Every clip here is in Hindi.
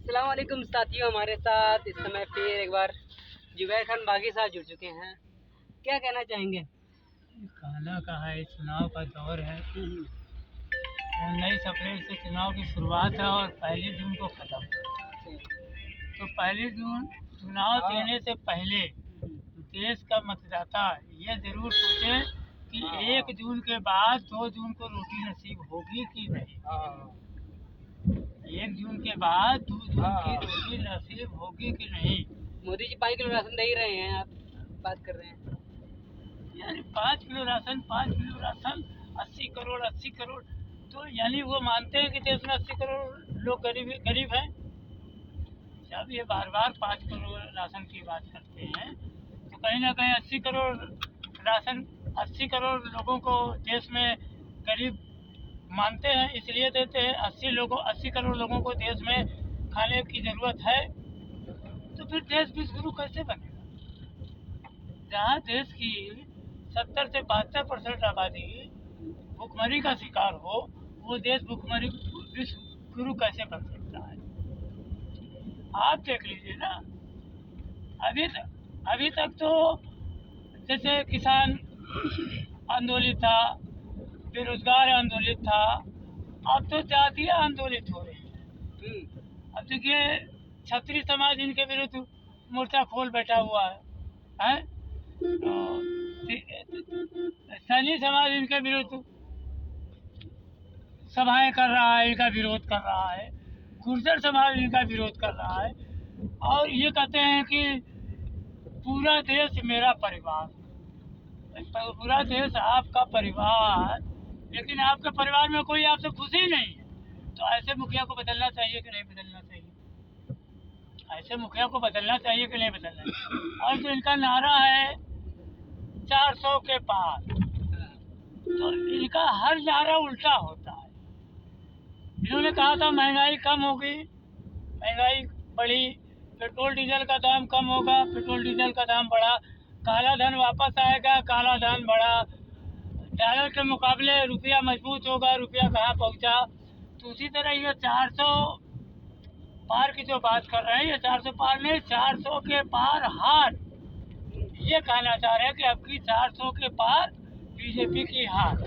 अस्सलाम वालेकुम साथियों, हमारे साथ इस समय फिर एक बार जुबैर खान बागी साहब जुड़ चुके हैं। क्या कहना चाहेंगे? कहना का है, चुनाव का दौर है। 19 अप्रैल से चुनाव की शुरुआत है और 1 जून को खत्म। तो 1 जून चुनाव देने से पहले देश का मतदाता ये जरूर सोचे कि 1 जून के बाद 2 जून को रोटी नसीब होगी कि नहीं। 1 जून के बाद 2 जून की रोटी नसीब होगी कि नहीं। मोदी जी 5 किलो राशन दे ही रहे हैं, आप बात कर रहे हैं। यानी 5 किलो राशन 80 करोड़। तो यानी वो मानते हैं कि देश में 80 करोड़ लोग गरीब हैं। जब ये बार बार 5 करोड़ राशन की बात करते हैं तो कहीं ना कहीं 80 करोड़ लोगों को देश में गरीब मानते हैं, इसलिए देते हैं। 80 करोड़ लोगों को देश में खाने की जरूरत है, तो फिर देश विश्वगुरु कैसे बनेगा? जहाँ देश की 70 से 72% आबादी भुखमरी का शिकार हो, वो देश भुखमरी विश्व गुरु कैसे बन सकता है? आप देख लीजिए ना, अभी तक तो जैसे किसान आंदोलित था, बेरोजगार आंदोलित था, अब तो जातीय आंदोलित हो रही है। अब देखिए, क्षत्रिय समाज इनके विरुद्ध मोर्चा खोल बैठा हुआ है? तो सैनी समाज इनके विरुद्ध सभाएं कर रहा है, इनका विरोध कर रहा है। गुर्जर समाज इनका विरोध कर रहा है और ये कहते हैं कि पूरा देश मेरा परिवार। पूरा देश आपका परिवार, लेकिन आपके परिवार में कोई आपसे खुशी नहीं है। तो ऐसे मुखिया को बदलना चाहिए कि नहीं बदलना चाहिए? ऐसे मुखिया को बदलना चाहिए कि नहीं बदलना चाहिए? और जो इनका नारा है 400 के पार, तो इनका हर नारा उल्टा होता है। इन्होंने कहा था महंगाई कम होगी, महंगाई बढ़ी, पेट्रोल डीजल का दाम कम होगा, पेट्रोल डीजल का दाम बढ़ा, काला धन वापस आएगा, काला धन बढ़ा, डॉलर के मुकाबले रुपया मजबूत होगा, रुपया कहाँ पहुँचा। तो उसी तरह ये 400 पार की जो बात कर रहे हैं, ये 400 पार नहीं, 400 के पार हार। ये कहना चाह रहे हैं कि अब की 400 के पार बीजेपी की हार,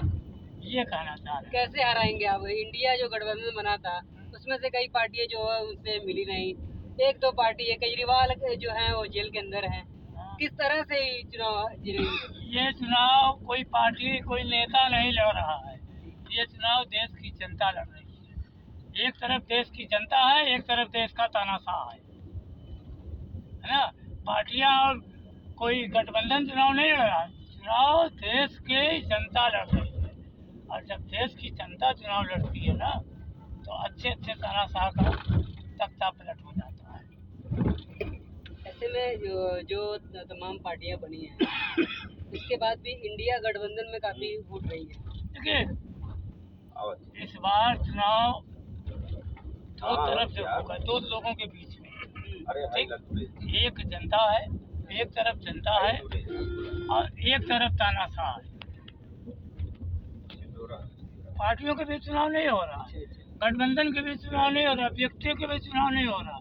ये कहना चाह रहे हैं। कैसे हराएंगे आप? इंडिया जो गठबंधन बना था उसमें से कई पार्टियां जो है उनसे मिली नहीं, 1-2 पार्टी है, केजरीवाल जो है वो जेल के अंदर है। किस तरह से चुनाव जीतेंगे? ये चुनाव कोई पार्टी, कोई नेता नहीं लड़ रहा है, ये चुनाव देश की जनता लड़ रही है। एक तरफ देश की जनता है, एक तरफ देश का तानाशाह है ना। पार्टियां और कोई गठबंधन चुनाव नहीं लड़ रहा है, चुनाव देश की जनता लड़ रही है। और जब देश की जनता चुनाव लड़ती है ना, तो अच्छे तानाशाह का तख्ता पलट हो जाता है। ऐसे में जो तमाम पार्टियां बनी हैं, इसके बाद भी इंडिया गठबंधन में काफी फूट रही है। देखिए, इस बार चुनाव दो तरफ से होगा, दो लोगों के बीच में। एक जनता है, एक तरफ जनता है और एक तरफ तानाशाह है। पार्टियों के बीच चुनाव नहीं हो रहा, गठबंधन के बीच चुनाव नहीं हो रहा, व्यक्तियों के बीच चुनाव नहीं हो रहा।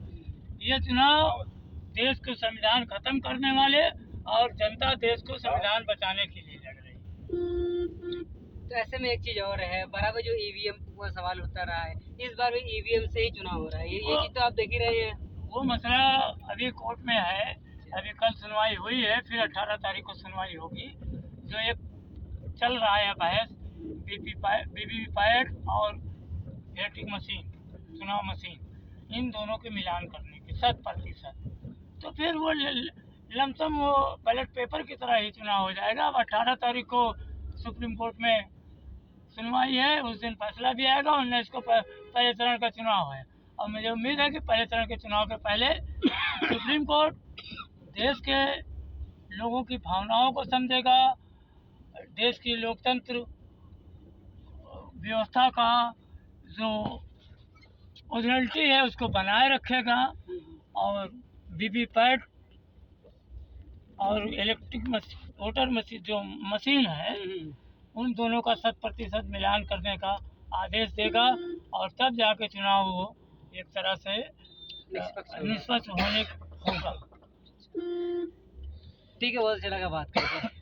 ये चुनाव देश को संविधान खत्म करने वाले और जनता देश को संविधान बचाने के लिए लड़ रही। तो ऐसे में एक चीज और है, बराबर जो ईवीएम का सवाल उठता रहा है, इस बार भी ईवीएम से ही चुनाव हो रहा है। ये चीज तो आप देख ही रहे हैं। वो मसला अभी कोर्ट में है, अभी कल सुनवाई हुई है, फिर 18 तारीख को सुनवाई होगी। जो एक चल रहा है बहस वीवीपैट और इलेक्ट्रिक मशीन, चुनाव मशीन, इन दोनों के मिलान करने की 100%। तो फिर वो लमसम वो बैलेट पेपर की तरह ही चुनाव हो जाएगा। अब 18 तारीख को सुप्रीम कोर्ट में सुनवाई है, उस दिन फैसला भी आएगा। 19 को पहले चरण का चुनाव है और मुझे उम्मीद है कि पहले चरण के चुनाव के पहले सुप्रीम कोर्ट देश के लोगों की भावनाओं को समझेगा, देश की लोकतंत्र व्यवस्था का जो ओरिजिनलिटी है उसको बनाए रखेगा और वीवीपैट और इलेक्ट्रिक वोटर मशीन जो मशीन है, उन दोनों का 100% मिलान करने का आदेश देगा और तब जाके चुनाव वो एक तरह से निष्पक्ष होगा। निष्पक्ष होने होगा। ठीक है, बहुत अच्छा लगा बात करके।